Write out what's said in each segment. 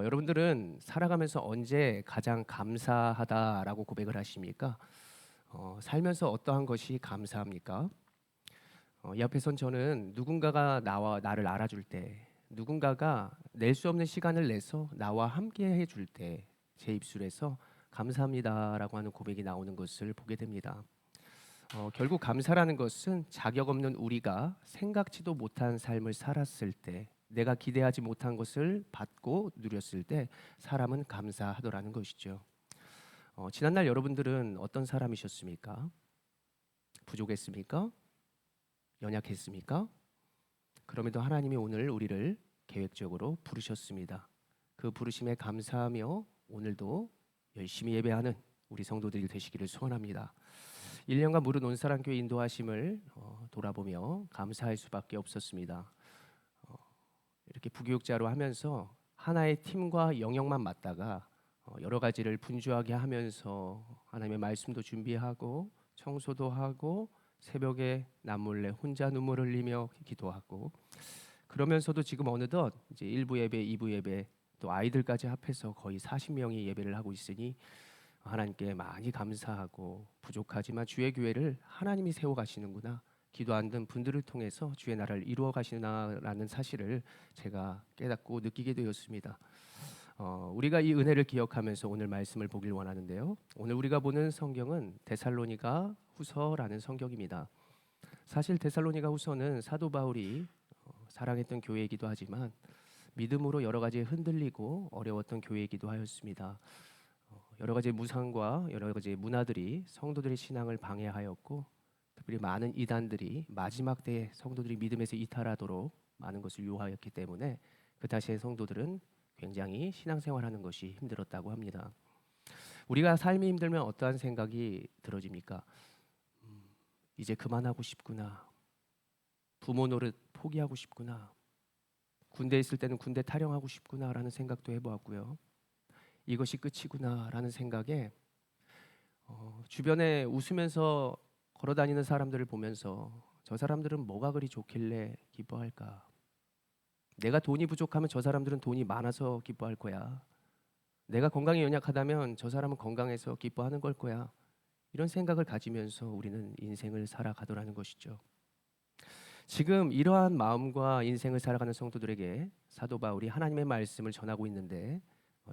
여러분들은 살아가면서 언제 가장 감사하다라고 고백을 하십니까? 살면서 어떠한 것이 감사합니까? 이 앞에선 저는 누군가가 나를 알아줄 때, 누군가가 낼 수 없는 시간을 내서 나와 함께 해줄 때 제 입술에서 감사합니다라고 하는 고백이 나오는 것을 보게 됩니다. 결국 감사라는 것은 자격 없는 우리가 생각지도 못한 삶을 살았을 때, 내가 기대하지 못한 것을 받고 누렸을 때 사람은 감사하더라는 것이죠. 지난날 여러분들은 어떤 사람이셨습니까? 부족했습니까? 연약했습니까? 그럼에도 하나님이 오늘 우리를 계획적으로 부르셨습니다. 그 부르심에 감사하며 오늘도 열심히 예배하는 우리 성도들이 되시기를 소원합니다. 1년간 무릇 온사랑교회 인도하심을 돌아보며 감사할 수밖에 없었습니다. 이렇게 부교육자로 하면서 하나의 팀과 영역만 맡다가 여러 가지를 분주하게 하면서 하나님의 말씀도 준비하고 청소도 하고 새벽에 남몰래 혼자 눈물 흘리며 기도하고, 그러면서도 지금 어느덧 이제 1부 예배, 2부 예배, 또 아이들까지 합해서 거의 40명이 예배를 하고 있으니 하나님께 많이 감사하고, 부족하지만 주의 교회를 하나님이 세워 가시는구나, 기도하는 분들을 통해서 주의 나라를 이루어 가시나라는 사실을 제가 깨닫고 느끼게 되었습니다. 우리가 이 은혜를 기억하면서 오늘 말씀을 보길 원하는데요. 오늘 우리가 보는 성경은 데살로니가 후서라는 성경입니다. 사실 데살로니가 후서는 사도 바울이 사랑했던 교회이기도 하지만 믿음으로 여러 가지 흔들리고 어려웠던 교회이기도 하였습니다. 여러 가지 무상과 여러 가지 문화들이 성도들의 신앙을 방해하였고, 특별히 많은 이단들이 마지막 때에 성도들이 믿음에서 이탈하도록 많은 것을 유혹하였기 때문에 그 당시의 성도들은 굉장히 신앙생활하는 것이 힘들었다고 합니다. 우리가 삶이 힘들면 어떠한 생각이 들어집니까? 이제 그만하고 싶구나. 부모 노릇 포기하고 싶구나. 군대에 있을 때는 군대 탈영하고 싶구나라는 생각도 해보았고요. 이것이 끝이구나라는 생각에 주변에 웃으면서 걸어다니는 사람들을 보면서 저 사람들은 뭐가 그리 좋길래 기뻐할까? 내가 돈이 부족하면 저 사람들은 돈이 많아서 기뻐할 거야. 내가 건강이 연약하다면 저 사람은 건강해서 기뻐하는 걸 거야. 이런 생각을 가지면서 우리는 인생을 살아가더라는 것이죠. 지금 이러한 마음과 인생을 살아가는 성도들에게 사도 바울이 하나님의 말씀을 전하고 있는데,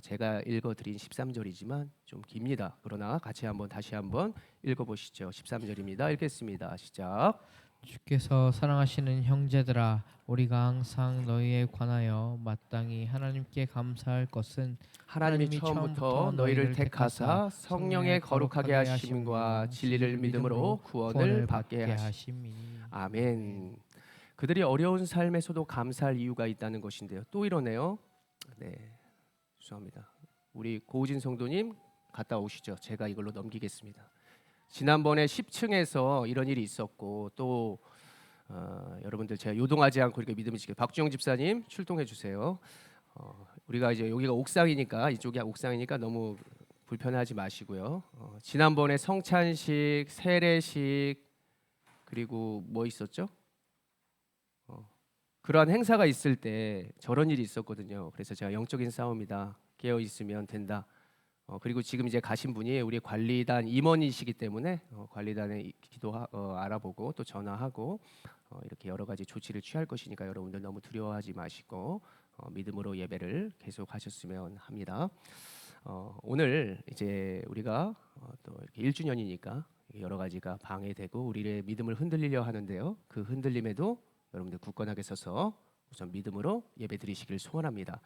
제가 읽어드린 13절이지만 좀 깁니다. 그러나 같이 다시 한번 읽어보시죠. 13절입니다. 읽겠습니다. 시작. 주께서 사랑하시는 형제들아, 우리가 항상 너희에 관하여 마땅히 하나님께 감사할 것은 하나님이 처음부터 너희를 택하사 성령의 거룩하게 하심과 진리를 믿음으로 구원을 받게 하심이니. 아멘. 그들이 어려운 삶에서도 감사할 이유가 있다는 것인데요. 또 이러네요. 네, 죄송합니다. 우리 고우진 성도님 갔다 오시죠. 제가 이걸로 넘기겠습니다. 지난번에 10층에서 이런 일이 있었고, 또 여러분들 제가 요동하지 않고 이렇게 믿음을 지켜 박주영 집사님 출동해 주세요. 우리가 이제 여기가 옥상이니까, 이쪽이 옥상이니까 너무 불편하지 마시고요. 지난번에 성찬식, 세례식, 그리고 뭐 있었죠? 그러한 행사가 있을 때 저런 일이 있었거든요. 그래서 제가 영적인 싸움이다, 깨어 있으면 된다. 그리고 지금 이제 가신 분이 우리 관리단 임원이시기 때문에 관리단에 알아보고 또 전화하고 이렇게 여러 가지 조치를 취할 것이니까 여러분들 너무 두려워하지 마시고 믿음으로 예배를 계속하셨으면 합니다. 오늘 이제 우리가 또 이렇게 1주년이니까 여러 가지가 방해되고 우리의 믿음을 흔들리려 하는데요. 그 흔들림에도 여러분들 굳건하게 서서 우선 믿음으로 예배 드리시기를 소원합니다.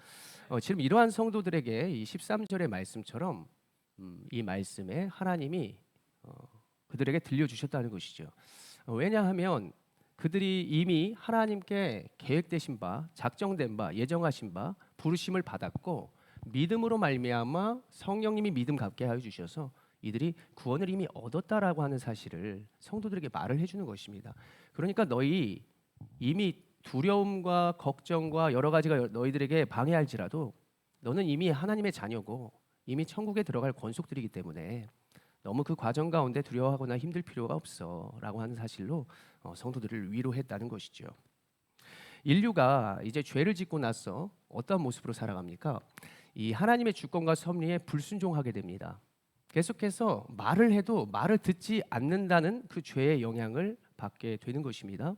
지금 이러한 성도들에게 이 13절의 말씀처럼 이 말씀에 하나님이 그들에게 들려주셨다는 것이죠. 왜냐하면 그들이 이미 하나님께 계획되신 바, 작정된 바, 예정하신 바, 부르심을 받았고 믿음으로 말미암아 성령님이 믿음 갖게 하여 주셔서 이들이 구원을 이미 얻었다라고 하는 사실을 성도들에게 말을 해주는 것입니다. 그러니까 너희 이미 두려움과 걱정과 여러 가지가 너희들에게 방해할지라도 너는 이미 하나님의 자녀고 이미 천국에 들어갈 권속들이기 때문에 너무 그 과정 가운데 두려워하거나 힘들 필요가 없어라고 하는 사실로 성도들을 위로했다는 것이죠. 인류가 이제 죄를 짓고 나서 어떤 모습으로 살아갑니까? 이 하나님의 주권과 섭리에 불순종하게 됩니다. 계속해서 말을 해도 말을 듣지 않는다는 그 죄의 영향을 받게 되는 것입니다.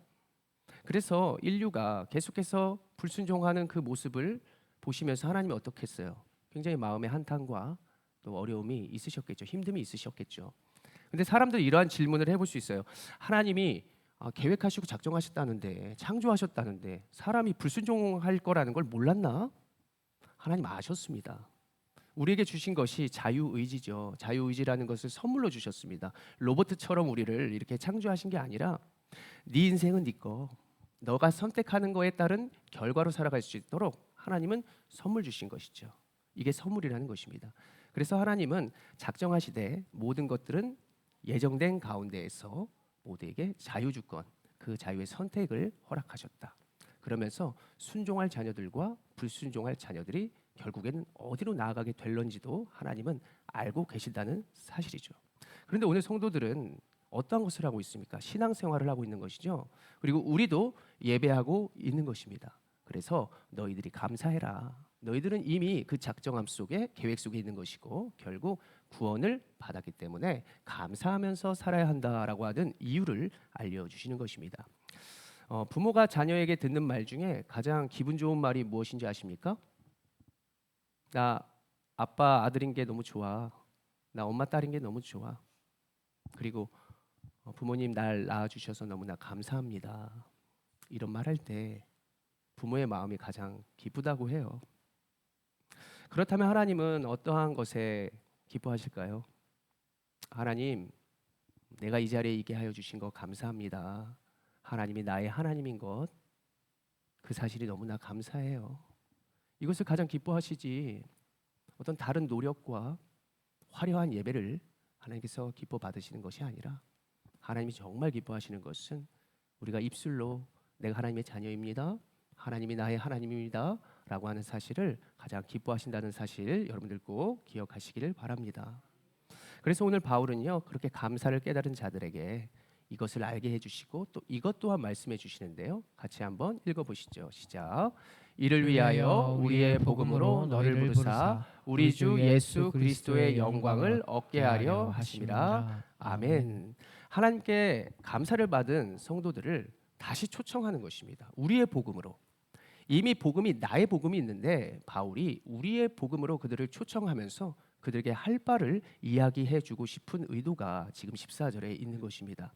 그래서 인류가 계속해서 불순종하는 그 모습을 보시면서 하나님이 어떻게 했어요? 굉장히 마음의 한탄과 또 어려움이 있으셨겠죠. 힘듦이 있으셨겠죠. 근데 사람들이 이러한 질문을 해볼 수 있어요. 하나님이 계획하시고 작정하셨다는데, 창조하셨다는데 사람이 불순종할 거라는 걸 몰랐나? 하나님 아셨습니다. 우리에게 주신 것이 자유의지죠. 자유의지라는 것을 선물로 주셨습니다. 로봇처럼 우리를 이렇게 창조하신 게 아니라 네 인생은 네 거, 너가 선택하는 거에 따른 결과로 살아갈 수 있도록 하나님은 선물 주신 것이죠. 이게 선물이라는 것입니다. 그래서 하나님은 작정하시되 모든 것들은 예정된 가운데에서 모두에게 자유주권, 그 자유의 선택을 허락하셨다. 그러면서 순종할 자녀들과 불순종할 자녀들이 결국에는 어디로 나아가게 될런지도 하나님은 알고 계신다는 사실이죠. 그런데 오늘 성도들은 어떠한 것을 하고 있습니까? 신앙생활을 하고 있는 것이죠. 그리고 우리도 예배하고 있는 것입니다. 그래서 너희들이 감사해라. 너희들은 이미 그 작정함 속에 계획 속에 있는 것이고 결국 구원을 받았기 때문에 감사하면서 살아야 한다라고 하는 이유를 알려주시는 것입니다. 부모가 자녀에게 듣는 말 중에 가장 기분 좋은 말이 무엇인지 아십니까? 나 아빠 아들인 게 너무 좋아. 나 엄마 딸인 게 너무 좋아. 그리고 부모님 날 낳아주셔서 너무나 감사합니다. 이런 말 할 때 부모의 마음이 가장 기쁘다고 해요. 그렇다면 하나님은 어떠한 것에 기뻐하실까요? 하나님, 내가 이 자리에 있게 하여 주신 것 감사합니다. 하나님이 나의 하나님인 것, 그 사실이 너무나 감사해요. 이것을 가장 기뻐하시지 어떤 다른 노력과 화려한 예배를 하나님께서 기뻐 받으시는 것이 아니라 하나님이 정말 기뻐하시는 것은 우리가 입술로 내가 하나님의 자녀입니다. 하나님이 나의 하나님입니다. 라고 하는 사실을 가장 기뻐하신다는 사실 여러분들 꼭 기억하시기를 바랍니다. 그래서 오늘 바울은요 그렇게 감사를 깨달은 자들에게 이것을 알게 해주시고 또 이것 또한 말씀해 주시는데요. 같이 한번 읽어보시죠. 시작. 이를 위하여 우리의 복음으로 너희를 부르사 우리 주 예수 그리스도의 영광을 얻게 하려 하심이라. 아멘. 하나님께 감사를 받은 성도들을 다시 초청하는 것입니다. 우리의 복음으로. 이미 복음이 나의 복음이 있는데 바울이 우리의 복음으로 그들을 초청하면서 그들에게 할 바를 이야기해 주고 싶은 의도가 지금 14절에 있는 것입니다.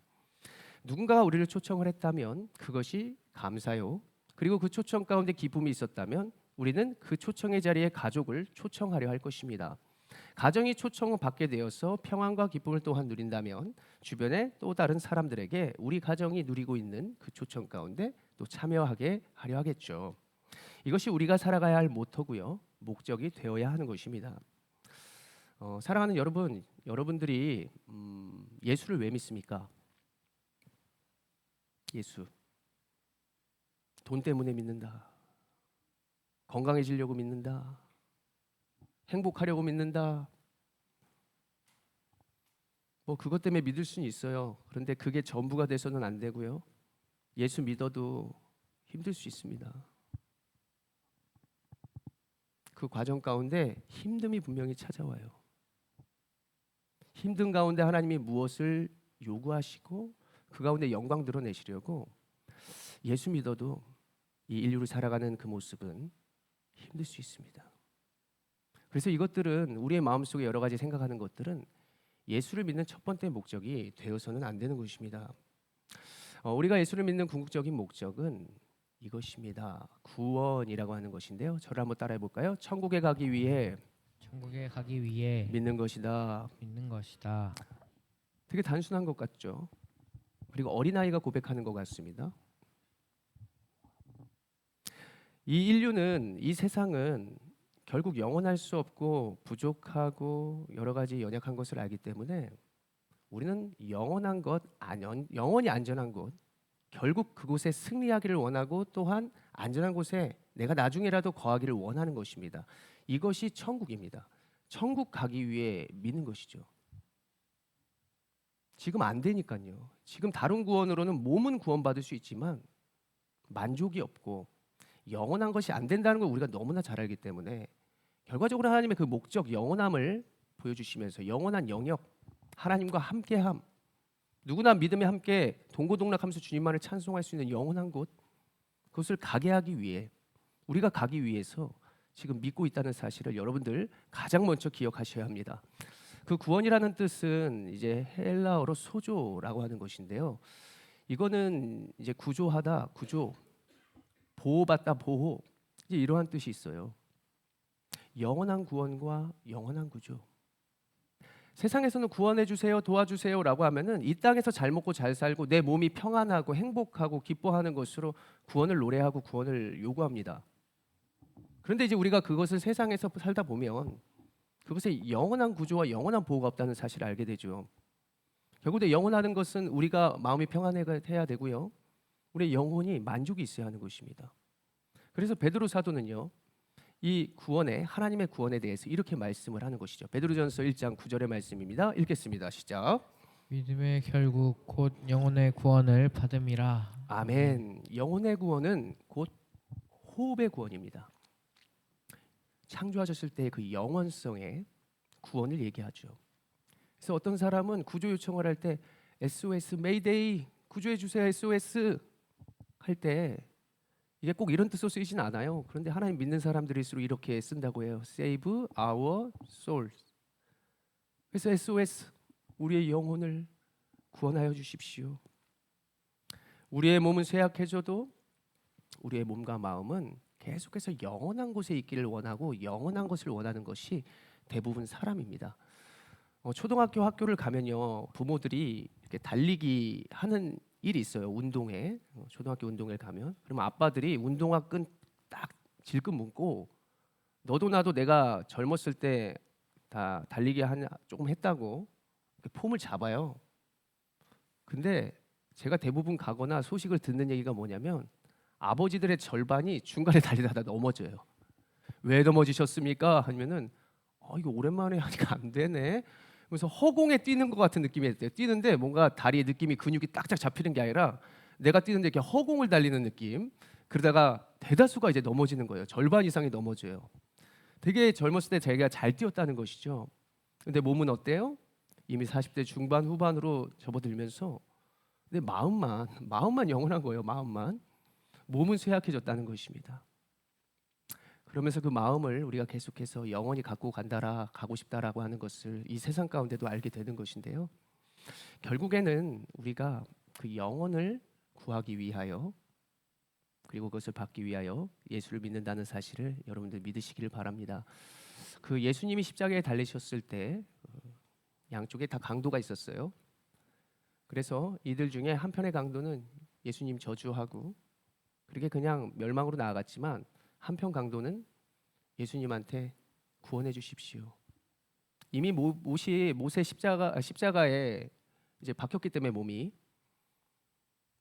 누군가가 우리를 초청을 했다면 그것이 감사요. 그리고 그 초청 가운데 기쁨이 있었다면 우리는 그 초청의 자리에 가족을 초청하려 할 것입니다. 가정이 초청을 받게 되어서 평안과 기쁨을 또한 누린다면 주변의 또 다른 사람들에게 우리 가정이 누리고 있는 그 초청 가운데 또 참여하게 하려 하겠죠. 이것이 우리가 살아가야 할 모토고요. 목적이 되어야 하는 것입니다. 사랑하는 여러분, 여러분들이 예수를 왜 믿습니까? 예수. 돈 때문에 믿는다. 건강해지려고 믿는다. 행복하려고 믿는다. 뭐 그것 때문에 믿을 수는 있어요. 그런데 그게 전부가 돼서는 안 되고요. 예수 믿어도 힘들 수 있습니다. 그 과정 가운데 힘듦이 분명히 찾아와요. 힘든 가운데 하나님이 무엇을 요구하시고 그 가운데 영광 드러내시려고 예수 믿어도 이 인류를 살아가는 그 모습은 힘들 수 있습니다. 그래서 이것들은 우리의 마음속에 여러 가지 생각하는 것들은 예수를 믿는 첫 번째 목적이 되어서는 안 되는 것입니다. 우리가 예수를 믿는 궁극적인 목적은 이것입니다. 구원이라고 하는 것인데요. 저를 한번 따라해 볼까요? 천국에 가기 위해 믿는 것이다. 되게 단순한 것 같죠. 그리고 어린아이가 고백하는 것 같습니다. 이 인류는 이 세상은 결국 영원할 수 없고 부족하고 여러 가지 연약한 것을 알기 때문에 우리는 영원한 것, 영원히 안전한 곳, 결국 그곳에 승리하기를 원하고 또한 안전한 곳에 내가 나중에라도 거하기를 원하는 것입니다. 이것이 천국입니다. 천국 가기 위해 믿는 것이죠. 지금 안 되니까요. 지금 다른 구원으로는 몸은 구원받을 수 있지만 만족이 없고 영원한 것이 안 된다는 걸 우리가 너무나 잘 알기 때문에 결과적으로 하나님의 그 목적 영원함을 보여주시면서 영원한 영역, 하나님과 함께함, 누구나 믿음에 함께 동고동락하면서 주님만을 찬송할 수 있는 영원한 곳, 그것을 가게 하기 위해, 우리가 가기 위해서 지금 믿고 있다는 사실을 여러분들 가장 먼저 기억하셔야 합니다. 그 구원이라는 뜻은 이제 헬라어로 소조라고 하는 것인데요. 이거는 이제 구조하다, 구조, 보호받다, 보호, 이제 이러한 뜻이 있어요. 영원한 구원과 영원한 구조. 세상에서는 구원해 주세요, 도와주세요라고 하면은 이 땅에서 잘 먹고 잘 살고 내 몸이 평안하고 행복하고 기뻐하는 것으로 구원을 노래하고 구원을 요구합니다. 그런데 이제 우리가 그것을 세상에서 살다 보면 그것에 영원한 구조와 영원한 보호가 없다는 사실을 알게 되죠. 결국에 영원하는 것은 우리가 마음이 평안해야 되고요. 우리의 영혼이 만족이 있어야 하는 것입니다. 그래서 베드로 사도는요. 이 구원에 하나님의 구원에 대해서 이렇게 말씀을 하는 것이죠. 베드로전서 1장 9절의 말씀입니다. 읽겠습니다. 시작. 믿음의 결국 곧 영혼의 구원을 받음이라. 아멘. 영혼의 구원은 곧 호흡의 구원입니다. 창조하셨을 때 그 영원성의 구원을 얘기하죠. 그래서 어떤 사람은 구조 요청을 할 때 SOS 메이데이 구조해 주세요 SOS 할 때 이게 꼭 이런 뜻으로 쓰이진 않아요. 그런데 하나님 믿는 사람들일수록 이렇게 쓴다고 해요. Save our souls. 그래서 SOS 우리의 영혼을 구원하여 주십시오. 우리의 몸은 쇠약해져도 우리의 몸과 마음은 계속해서 영원한 곳에 있기를 원하고 영원한 것을 원하는 것이 대부분 사람입니다. 초등학교 학교를 가면요 부모들이 이렇게 달리기 하는 일이 있어요. 운동회 초등학교 운동회 가면 그러면 아빠들이 운동화 끈 딱 질끈 묶고 너도 나도 내가 젊었을 때 다 달리기 조금 했다고 이렇게 폼을 잡아요. 근데 제가 대부분 가거나 소식을 듣는 얘기가 뭐냐면 아버지들의 절반이 중간에 달리다가 넘어져요. 왜 넘어지셨습니까? 하면은 이거 오랜만에 하니까 안 되네. 그래서 허공에 뛰는 것 같은 느낌이 있대요. 뛰는데 뭔가 다리에 느낌이 근육이 딱딱 잡히는 게 아니라 내가 뛰는데 이렇게 허공을 달리는 느낌. 그러다가 대다수가 이제 넘어지는 거예요. 절반 이상이 넘어져요. 되게 젊었을 때 제가 잘 뛰었다는 것이죠. 근데 몸은 어때요? 이미 40대 중반 후반으로 접어들면서 근데 마음만 영원한 거예요. 마음만. 몸은 쇠약해졌다는 것입니다. 그러면서 그 마음을 우리가 계속해서 영원히 갖고 가고 싶다라고 하는 것을 이 세상 가운데도 알게 되는 것인데요. 결국에는 우리가 그 영혼을 구하기 위하여 그리고 그것을 받기 위하여 예수를 믿는다는 사실을 여러분들 믿으시기를 바랍니다. 그 예수님이 십자가에 달리셨을 때 양쪽에 다 강도가 있었어요. 그래서 이들 중에 한편의 강도는 예수님 저주하고 그렇게 그냥 멸망으로 나아갔지만 한편 강도는 예수님한테 구원해 주십시오. 이미 모세 십자가에 이제 박혔기 때문에 몸이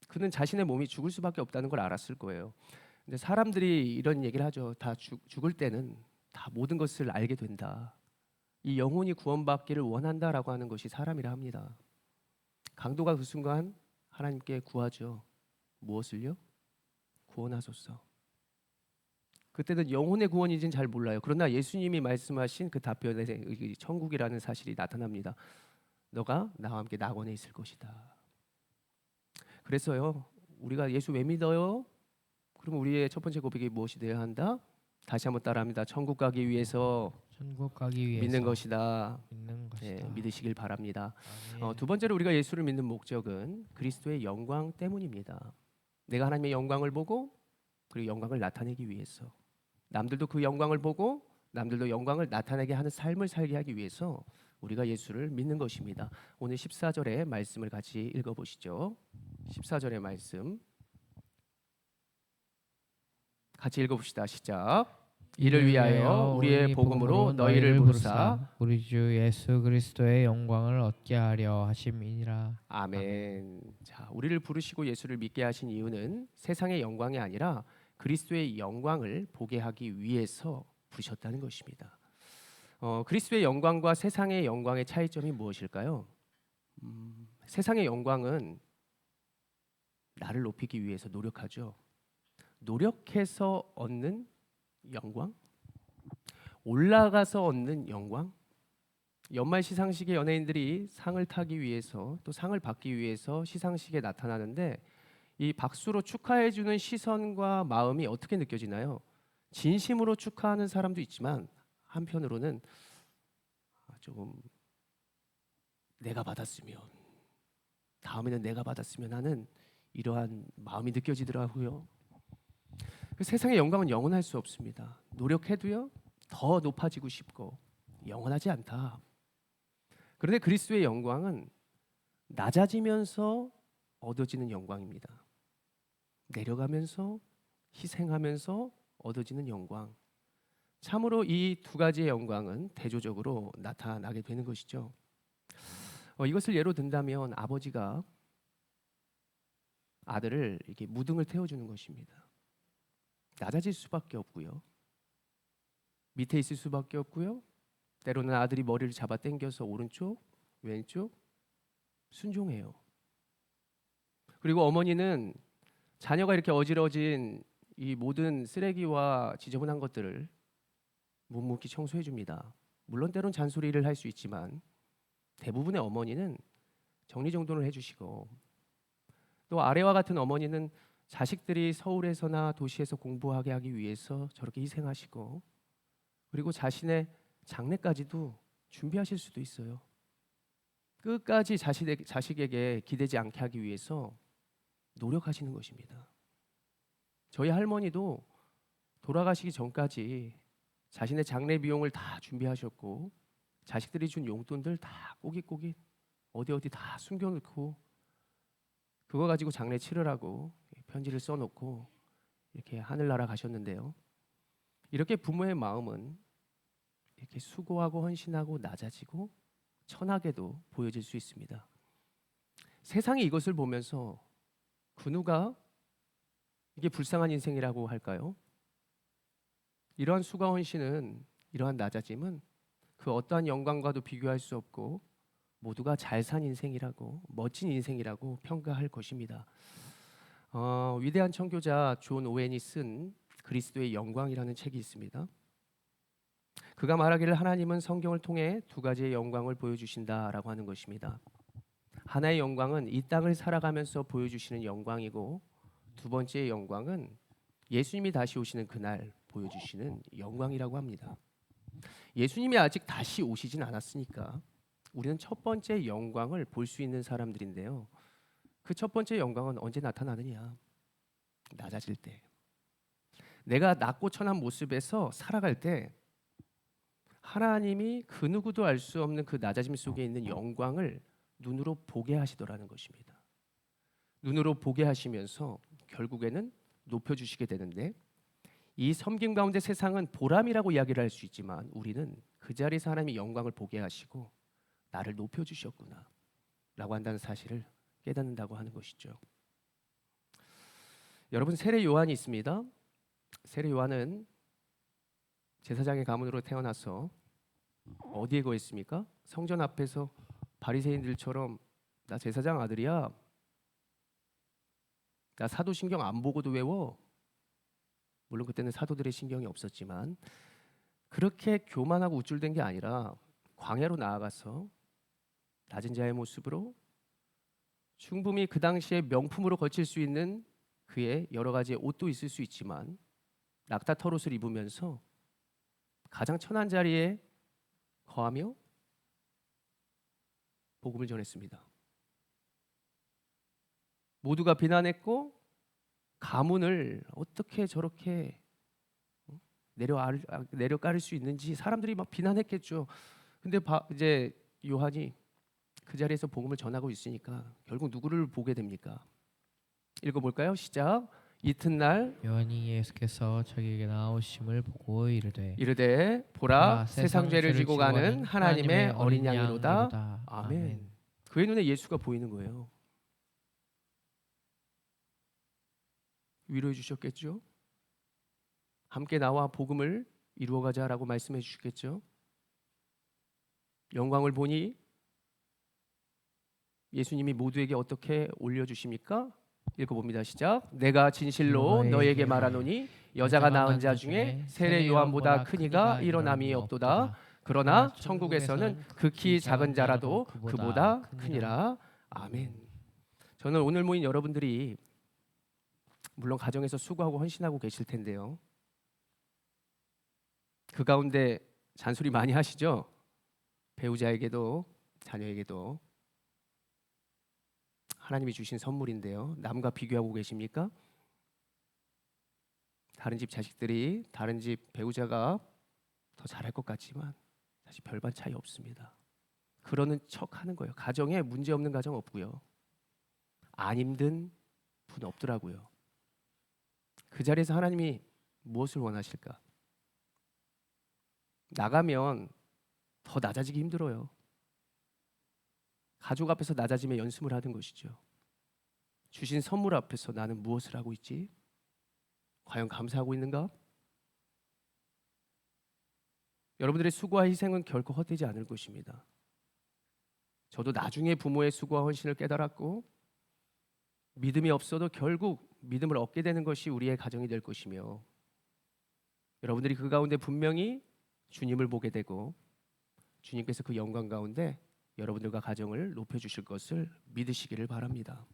그는 자신의 몸이 죽을 수밖에 없다는 걸 알았을 거예요. 근데 사람들이 이런 얘기를 하죠. 다 죽을 때는 다 모든 것을 알게 된다. 이 영혼이 구원받기를 원한다라고 하는 것이 사람이라 합니다. 강도가 그 순간 하나님께 구하죠. 무엇을요? 구원하소서. 그때는 영혼의 구원인지는 잘 몰라요. 그러나 예수님이 말씀하신 그 답변에 천국이라는 사실이 나타납니다. 너가 나와 함께 낙원에 있을 것이다. 그래서요. 우리가 예수 왜 믿어요? 그럼 우리의 첫 번째 고백이 무엇이 되어야 한다? 다시 한번 따라합니다. 천국 가기 위해서 천국 가기 위해서 믿는 것이다. 믿는 것이다. 믿으시길 바랍니다. 아멘. 두 번째로 우리가 예수를 믿는 목적은 그리스도의 영광 때문입니다. 내가 하나님의 영광을 보고 그리고 영광을 나타내기 위해서 남들도 그 영광을 보고 남들도 영광을 나타내게 하는 삶을 살게 하기 위해서 우리가 예수를 믿는 것입니다. 오늘 14절의 말씀을 같이 읽어보시죠. 14절의 말씀 같이 읽어봅시다. 시작. 이를 위하여 우리의 복음으로 너희를 부르사 우리 주 예수 그리스도의 영광을 얻게 하려 하심이니라. 아멘. 자, 우리를 부르시고 예수를 믿게 하신 이유는 세상의 영광이 아니라 그리스도의 영광을 보게 하기 위해서 부르셨다는 것입니다. 그리스도의 영광과 세상의 영광의 차이점이 무엇일까요? 세상의 영광은 나를 높이기 위해서 노력하죠. 노력해서 얻는 영광? 올라가서 얻는 영광? 연말 시상식에 연예인들이 상을 타기 위해서 또 상을 받기 위해서 시상식에 나타나는데 이 박수로 축하해 주는 시선과 마음이 어떻게 느껴지나요? 진심으로 축하하는 사람도 있지만 한편으로는 조금 내가 받았으면, 다음에는 내가 받았으면 하는 이러한 마음이 느껴지더라고요. 그 세상의 영광은 영원할 수 없습니다. 노력해도요 더 높아지고 싶고 영원하지 않다. 그런데 그리스도의 영광은 낮아지면서 얻어지는 영광입니다. 내려가면서 희생하면서 얻어지는 영광. 참으로 이 두 가지의 영광은 대조적으로 나타나게 되는 것이죠. 이것을 예로 든다면 아버지가 아들을 이렇게 무등을 태워주는 것입니다. 낮아질 수밖에 없고요. 밑에 있을 수밖에 없고요. 때로는 아들이 머리를 잡아 당겨서 오른쪽, 왼쪽 순종해요. 그리고 어머니는 자녀가 이렇게 어지러진 이 모든 쓰레기와 지저분한 것들을 묵묵히 청소해 줍니다. 물론 때론 잔소리를 할 수 있지만 대부분의 어머니는 정리정돈을 해주시고, 또 아래와 같은 어머니는 자식들이 서울에서나 도시에서 공부하게 하기 위해서 저렇게 희생하시고, 그리고 자신의 장래까지도 준비하실 수도 있어요. 끝까지 자식에게 기대지 않게 하기 위해서 노력하시는 것입니다. 저희 할머니도 돌아가시기 전까지 자신의 장례 비용을 다 준비하셨고, 자식들이 준 용돈들 다 꼬깃꼬깃 어디 다 숨겨놓고 그거 가지고 장례 치르라고 편지를 써놓고 이렇게 하늘나라 가셨는데요. 이렇게 부모의 마음은 이렇게 수고하고 헌신하고 낮아지고 천하게도 보여질 수 있습니다. 세상이 이것을 보면서 그 누가 이게 불쌍한 인생이라고 할까요? 이러한 수고 헌신은, 이러한 낮아짐은 그 어떠한 영광과도 비교할 수 없고 모두가 잘 산 인생이라고, 멋진 인생이라고 평가할 것입니다. 위대한 청교자 존 오웬이 쓴 그리스도의 영광이라는 책이 있습니다. 그가 말하기를 하나님은 성경을 통해 두 가지의 영광을 보여주신다라고 하는 것입니다. 하나의 영광은 이 땅을 살아가면서 보여주시는 영광이고, 두 번째의 영광은 예수님이 다시 오시는 그날 보여주시는 영광이라고 합니다. 예수님이 아직 다시 오시진 않았으니까 우리는 첫 번째 영광을 볼 수 있는 사람들인데요. 그 첫 번째 영광은 언제 나타나느냐? 낮아질 때. 내가 낮고 천한 모습에서 살아갈 때 하나님이 그 누구도 알 수 없는 그 낮아짐 속에 있는 영광을 눈으로 보게 하시더라는 것입니다. 눈으로 보게 하시면서 결국에는 높여주시게 되는데, 이 섬김 가운데 세상은 보람이라고 이야기를 할 수 있지만 우리는 그 자리에서 하나님이 영광을 보게 하시고 나를 높여주셨구나 라고 한다는 사실을 깨닫는다고 하는 것이죠. 여러분, 세례 요한이 있습니다. 세례 요한은 제사장의 가문으로 태어나서 어디에 거했습니까? 성전 앞에서 바리새인들처럼 나 제사장 아들이야, 나 사도신경 안 보고도 외워. 물론 그때는 사도들의 신경이 없었지만 그렇게 교만하고 우쭐댄 게 아니라 광야로 나아가서 낮은 자의 모습으로 충분히 그 당시에 명품으로 거칠 수 있는 그의 여러 가지의 옷도 있을 수 있지만 낙타 털옷을 입으면서 가장 천한 자리에 거하며 복음을 전했습니다. 모두가 비난했고 가문을 어떻게 저렇게 내려깔을 수 있는지 사람들이 막 비난했겠죠. 근데 이제 요한이 그 자리에서 복음을 전하고 있으니까 결국 누구를 보게 됩니까? 읽어볼까요? 시작. 이튿날 요한이 예수께서 저에게 나오심을 보고 이르되 보라 세상 죄를 지고 가는 하나님의 어린 양이로다. 아멘. 그의 눈에 예수가 보이는 거예요. 위로해 주셨겠죠? 함께 나와 복음을 이루어가자라고 말씀해 주셨겠죠? 영광을 보니 예수님이 모두에게 어떻게 올려주십니까? 읽어봅니다. 시작. 내가 진실로 너에게 말하노니 여자가 낳은 자 중에 세례 요한보다 큰 이가 일어남이 없도다. 그러나 천국에서는 극히 작은 자라도 그보다 크니라. 아멘. 저는 오늘 모인 여러분들이 물론 가정에서 수고하고 헌신하고 계실 텐데요. 그 가운데 잔소리 많이 하시죠? 배우자에게도 자녀에게도. 하나님이 주신 선물인데요. 남과 비교하고 계십니까? 다른 집 자식들이 다른 집 배우자가 더 잘할 것 같지만 사실 별반 차이 없습니다. 그러는 척 하는 거예요. 가정에 문제 없는 가정 없고요. 안 힘든 분 없더라고요. 그 자리에서 하나님이 무엇을 원하실까? 나가면 더 낮아지기 힘들어요. 가족 앞에서 낮아짐의 연습을 하는 것이죠. 주신 선물 앞에서 나는 무엇을 하고 있지? 과연 감사하고 있는가? 여러분들의 수고와 희생은 결코 헛되지 않을 것입니다. 저도 나중에 부모의 수고와 헌신을 깨달았고 믿음이 없어도 결국 믿음을 얻게 되는 것이 우리의 가정이 될 것이며 여러분들이 그 가운데 분명히 주님을 보게 되고 주님께서 그 영광 가운데 여러분들과 가정을 높여주실 것을 믿으시기를 바랍니다.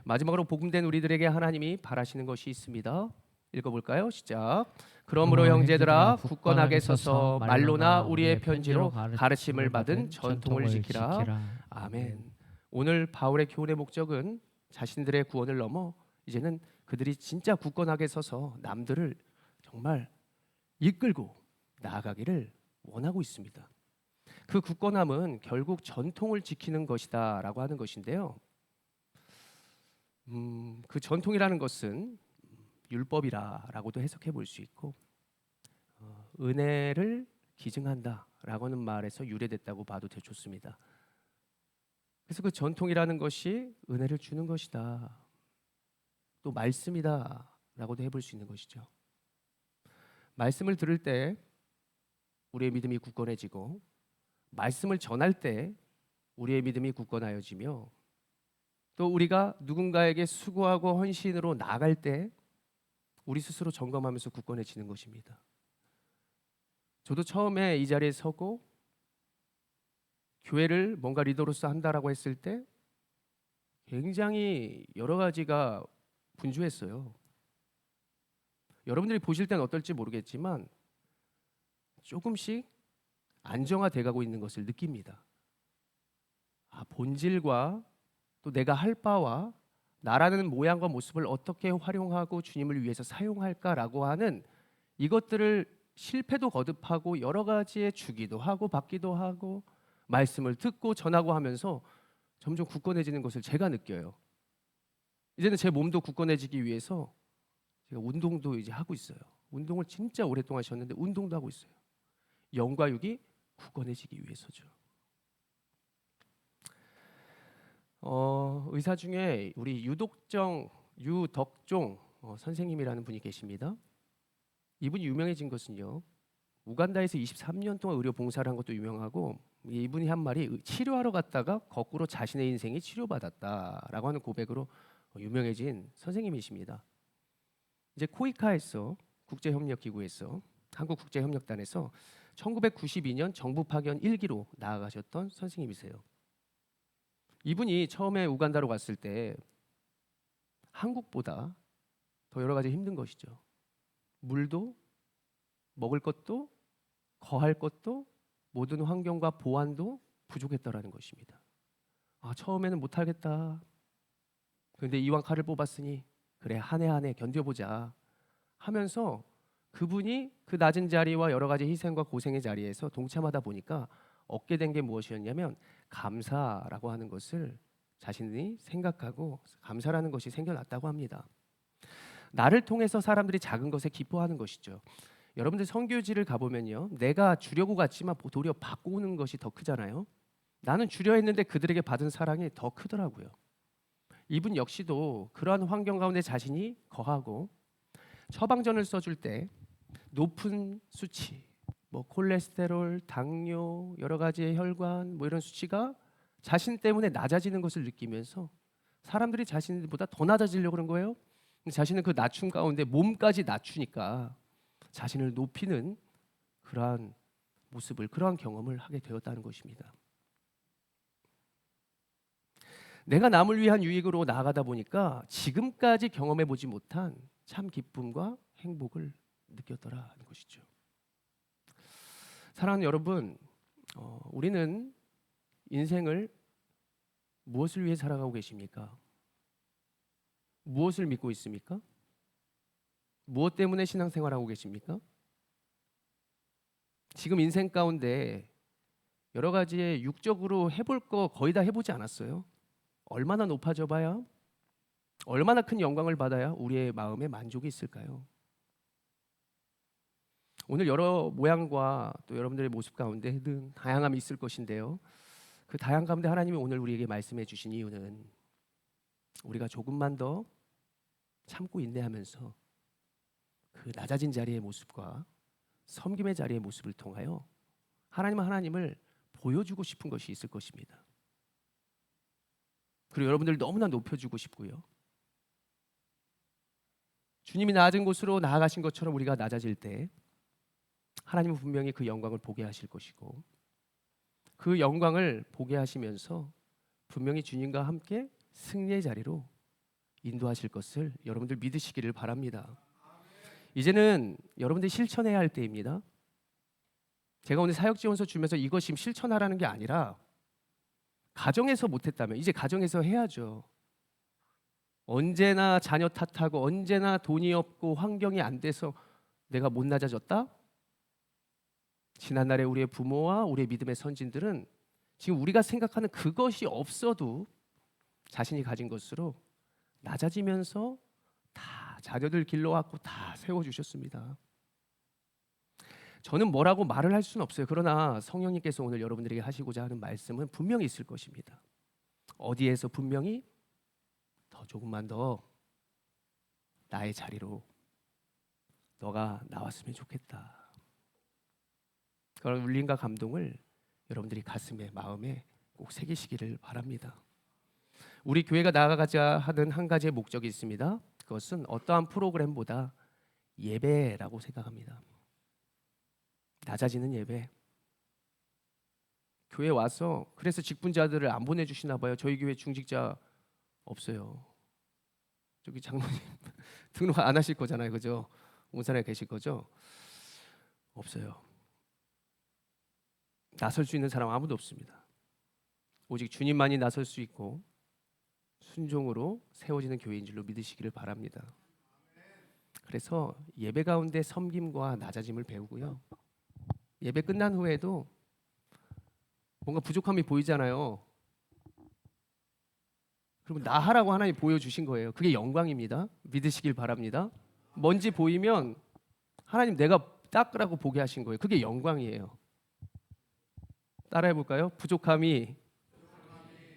마지막으로 복음된 우리들에게 하나님이 바라시는 것이 있습니다. 읽어볼까요? 시작. 그러므로 형제들아 굳건하게 서서 말로나 우리의 편지로 가르침을 받은 전통을 지키라. 아멘. 오늘 바울의 교훈의 목적은 자신들의 구원을 넘어 이제는 그들이 진짜 굳건하게 서서 남들을 정말 이끌고 나아가기를 원하고 있습니다. 그 굳건함은 결국 전통을 지키는 것이다라고 하는 것인데요. 그 전통이라는 것은 율법이라고도 해석해 볼 수 있고 은혜를 기증한다라고 하는 말에서 유래됐다고 봐도 좋습니다. 그래서 그 전통이라는 것이 은혜를 주는 것이다. 또 말씀이다라고도 해볼 수 있는 것이죠. 말씀을 들을 때 우리의 믿음이 굳건해지고 말씀을 전할 때 우리의 믿음이 굳건하여지며 또 우리가 누군가에게 수고하고 헌신으로 나아갈 때 우리 스스로 점검하면서 굳건해지는 것입니다. 저도 처음에 이 자리에 서고 교회를 뭔가 리더로서 한다라고 했을 때 굉장히 여러 가지가 분주했어요. 여러분들이 보실 때는 어떨지 모르겠지만 조금씩 안정화돼 가고 있는 것을 느낍니다. 본질과 또 내가 할 바와 나라는 모양과 모습을 어떻게 활용하고 주님을 위해서 사용할까라고 하는 이것들을 실패도 거듭하고 여러 가지의 주기도 하고 받기도 하고 말씀을 듣고 전하고 하면서 점점 굳건해지는 것을 제가 느껴요. 이제는 제 몸도 굳건해지기 위해서 제가 운동도 이제 하고 있어요. 운동을 진짜 오랫동안 하셨는데 운동도 하고 있어요. 영과 육이 굳건해지기 위해서죠. 의사 중에 우리 유덕종 선생님이라는 분이 계십니다. 이분이 유명해진 것은요. 우간다에서 23년 동안 의료 봉사를 한 것도 유명하고 이분이 한 말이 치료하러 갔다가 거꾸로 자신의 인생이 치료받았다라고 하는 고백으로 유명해진 선생님이십니다. 이제 코이카에서 국제협력기구에서 한국국제협력단에서 1992년 정부 파견 1기로 나아가셨던 선생님이세요. 이분이 처음에 우간다로 갔을 때 한국보다 더 여러 가지 힘든 것이죠. 물도 먹을 것도 거할 것도 모든 환경과 보안도 부족했다라는 것입니다. 처음에는 못하겠다. 그런데 이왕 칼을 뽑았으니 그래 한 해 한 해 견뎌보자 하면서 그분이 그 낮은 자리와 여러 가지 희생과 고생의 자리에서 동참하다 보니까 얻게 된 게 무엇이었냐면 감사라고 하는 것을 자신이 생각하고 감사라는 것이 생겨났다고 합니다. 나를 통해서 사람들이 작은 것에 기뻐하는 것이죠. 여러분들 선교지를 가보면요, 내가 주려고 갔지만 도리어 받고 오는 것이 더 크잖아요. 나는 주려 했는데 그들에게 받은 사랑이 더 크더라고요. 이분 역시도 그러한 환경 가운데 자신이 거하고 처방전을 써줄 때 높은 수치, 콜레스테롤, 당뇨, 여러 가지의 혈관 이런 수치가 자신 때문에 낮아지는 것을 느끼면서 사람들이 자신보다 더 낮아지려고 그런 거예요. 자신은 그 낮춤 가운데 몸까지 낮추니까 자신을 높이는 그러한 모습을, 그러한 경험을 하게 되었다는 것입니다. 내가 남을 위한 유익으로 나아가다 보니까 지금까지 경험해 보지 못한 참 기쁨과 행복을 느꼈더라는 것이죠. 사랑하는 여러분, 우리는 인생을 무엇을 위해 살아가고 계십니까? 무엇을 믿고 있습니까? 무엇 때문에 신앙생활하고 계십니까? 지금 인생 가운데 여러 가지 육적으로 해볼 거 거의 다 해보지 않았어요? 얼마나 높아져 봐야, 얼마나 큰 영광을 받아야 우리의 마음에 만족이 있을까요? 오늘 여러 모양과 또 여러분들의 모습 가운데는 다양함이 있을 것인데요. 그 다양함 가운데 하나님이 오늘 우리에게 말씀해 주신 이유는 우리가 조금만 더 참고 인내하면서 그 낮아진 자리의 모습과 섬김의 자리의 모습을 통하여 하나님은 하나님을 보여주고 싶은 것이 있을 것입니다. 그리고 여러분들 너무나 높여주고 싶고요. 주님이 낮은 곳으로 나아가신 것처럼 우리가 낮아질 때 하나님은 분명히 그 영광을 보게 하실 것이고, 그 영광을 보게 하시면서 분명히 주님과 함께 승리의 자리로 인도하실 것을 여러분들 믿으시기를 바랍니다. 이제는 여러분들이 실천해야 할 때입니다. 제가 오늘 사역지원서 주면서 이것 지금 실천하라는 게 아니라, 가정에서 못했다면 이제 가정에서 해야죠. 언제나 자녀 탓하고 언제나 돈이 없고 환경이 안 돼서 내가 못 낮아졌다? 지난날에 우리의 부모와 우리의 믿음의 선진들은 지금 우리가 생각하는 그것이 없어도 자신이 가진 것으로 낮아지면서 다 자녀들 길러왔고 다 세워주셨습니다. 저는 뭐라고 말을 할 수는 없어요. 그러나 성령님께서 오늘 여러분들에게 하시고자 하는 말씀은 분명히 있을 것입니다. 어디에서 분명히 더 조금만 더 나의 자리로 너가 나왔으면 좋겠다. 그런 울림과 감동을 여러분들이 가슴에, 마음에 꼭 새기시기를 바랍니다. 우리 교회가 나아가자 하는 한 가지의 목적이 있습니다. 그것은 어떠한 프로그램보다 예배라고 생각합니다. 낮아지는 예배. 교회 와서, 그래서 직분자들을 안 보내주시나 봐요. 저희 교회 중직자 없어요. 저기 장로님 등록 안 하실 거잖아요, 그죠? 온산에 계실 거죠? 없어요. 나설 수 있는 사람 아무도 없습니다. 오직 주님만이 나설 수 있고 순종으로 세워지는 교회인 줄로 믿으시기를 바랍니다. 그래서 예배 가운데 섬김과 낮아짐을 배우고요. 예배 끝난 후에도 뭔가 부족함이 보이잖아요. 그리고 나 하라고 하나님 보여주신 거예요. 그게 영광입니다. 믿으시길 바랍니다. 뭔지 보이면 하나님 내가 닦으라고 보게 하신 거예요. 그게 영광이에요. 따라해 볼까요? 부족함이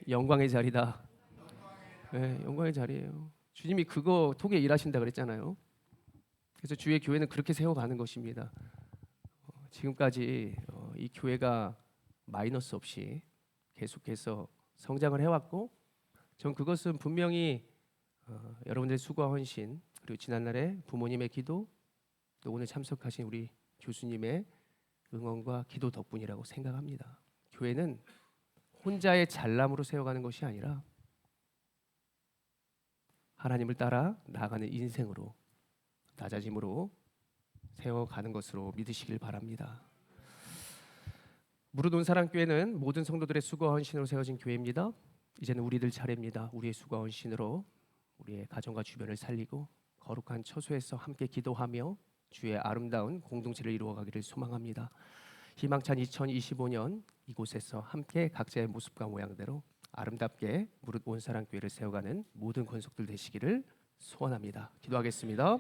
영광의 자리다. 네, 영광의 자리예요. 주님이 그거 통해 일하신다 그랬잖아요. 그래서 주의 교회는 그렇게 세워가는 것입니다. 지금까지 이 교회가 마이너스 없이 계속해서 성장을 해왔고, 전 그것은 분명히 여러분들의 수고와 헌신, 그리고 지난날에 부모님의 기도, 또 오늘 참석하신 우리 교수님의 응원과 기도 덕분이라고 생각합니다. 교회는 혼자의 잘남으로 세워가는 것이 아니라 하나님을 따라 나아가는 인생으로, 낮아짐으로 세워가는 것으로 믿으시길 바랍니다. 무릇 온사랑교회는 모든 성도들의 수고와 헌신으로 세워진 교회입니다. 이제는 우리들 차례입니다. 우리의 수고와 헌신으로 우리의 가정과 주변을 살리고 거룩한 처소에서 함께 기도하며 주의 아름다운 공동체를 이루어가기를 소망합니다. 희망찬 2025년 이곳에서 함께 각자의 모습과 모양대로 아름답게 무릇 온사랑교회를 세워가는 모든 권속들 되시기를 소원합니다. 기도하겠습니다.